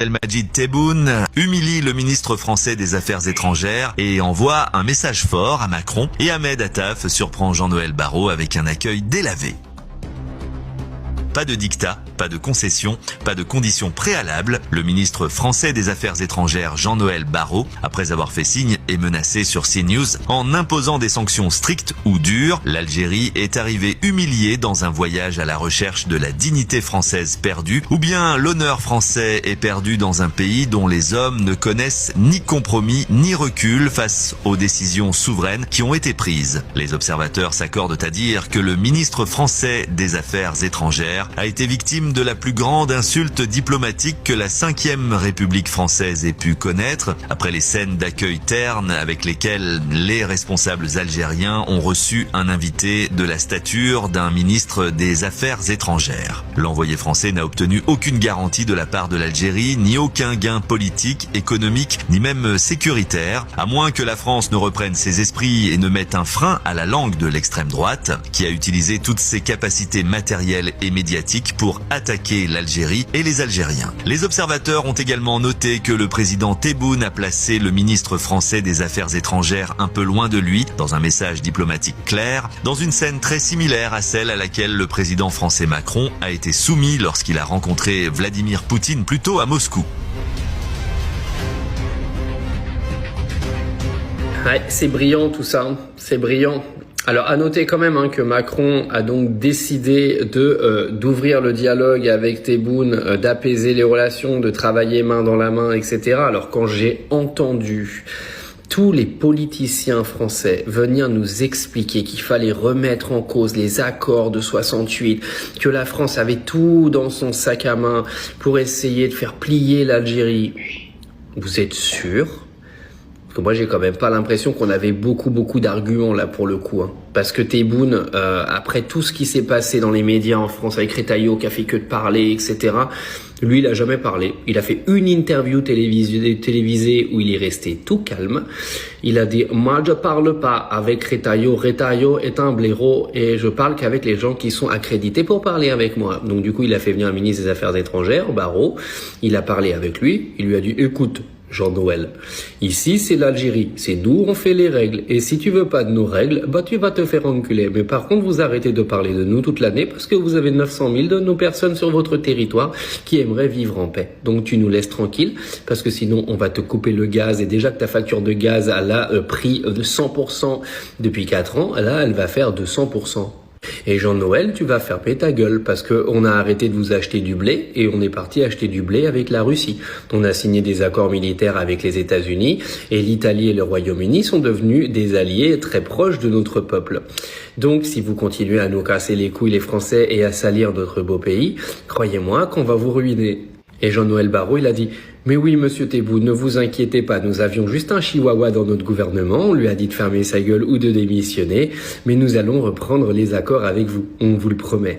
Abdelmajid Tebboune humilie le ministre français des Affaires étrangères et envoie un message fort à Macron, et Ahmed Attaf surprend Jean-Noël Barrot avec un accueil délavé. Pas de dictat, pas de concession, pas de conditions préalables. Le ministre français des Affaires étrangères Jean-Noël Barrot, après avoir fait signe et menacé sur CNews en imposant des sanctions strictes ou dures, l'Algérie est arrivée humiliée dans un voyage à la recherche de la dignité française perdue, ou bien l'honneur français est perdu dans un pays dont les hommes ne connaissent ni compromis ni recul face aux décisions souveraines qui ont été prises. Les observateurs s'accordent à dire que le ministre français des Affaires étrangères a été victime de la plus grande insulte diplomatique que la 5e République française ait pu connaître, après les scènes d'accueil terne avec lesquelles les responsables algériens ont reçu un invité de la stature d'un ministre des Affaires étrangères. L'envoyé français n'a obtenu aucune garantie de la part de l'Algérie, ni aucun gain politique, économique, ni même sécuritaire, à moins que la France ne reprenne ses esprits et ne mette un frein à la langue de l'extrême droite, qui a utilisé toutes ses capacités matérielles et médiatiques pour attaquer l'Algérie et les Algériens. Les observateurs ont également noté que le président Tebboune a placé le ministre français des Affaires étrangères un peu loin de lui, dans un message diplomatique clair, dans une scène très similaire à celle à laquelle le président français Macron a été soumis lorsqu'il a rencontré Vladimir Poutine plus tôt à Moscou. Ouais, c'est brillant tout ça, c'est brillant. Alors, à noter quand même que Macron a donc décidé d'ouvrir le dialogue avec Tebboune, d'apaiser les relations, de travailler main dans la main, etc. Alors, quand j'ai entendu tous les politiciens français venir nous expliquer qu'il fallait remettre en cause les accords de 68, que la France avait tout dans son sac à main pour essayer de faire plier l'Algérie, vous êtes sûr ? Parce que moi, j'ai quand même pas l'impression qu'on avait beaucoup d'arguments là pour le coup. Parce que Tebboune, après tout ce qui s'est passé dans les médias en France avec Retailleau qui a fait que de parler, etc., lui, il a jamais parlé. Il a fait une interview télévisée où il est resté tout calme. Il a dit « Moi, je parle pas avec Retailleau. Retailleau est un blaireau et je parle qu'avec les gens qui sont accrédités pour parler avec moi. » Donc du coup, il a fait venir un ministre des Affaires étrangères, Barrot. Il a parlé avec lui. Il lui a dit « Écoute, Jean-Noël, ici c'est l'Algérie, c'est nous on fait les règles et si tu veux pas de nos règles, bah tu vas te faire enculer. Mais par contre vous arrêtez de parler de nous toute l'année parce que vous avez 900 000 de nos personnes sur votre territoire qui aimeraient vivre en paix. Donc tu nous laisses tranquille parce que sinon on va te couper le gaz et déjà que ta facture de gaz elle a pris de 100% depuis 4 ans, là elle va faire de 100%. Et Jean-Noël, tu vas fermer ta gueule parce que on a arrêté de vous acheter du blé et on est parti acheter du blé avec la Russie. On a signé des accords militaires avec les États-Unis et l'Italie et le Royaume-Uni sont devenus des alliés très proches de notre peuple. Donc, si vous continuez à nous casser les couilles les Français et à salir notre beau pays, croyez-moi qu'on va vous ruiner. Et Jean-Noël Barrot, il a dit « Mais oui, monsieur Tebboune, ne vous inquiétez pas, nous avions juste un chihuahua dans notre gouvernement, on lui a dit de fermer sa gueule ou de démissionner, mais nous allons reprendre les accords avec vous, on vous le promet. »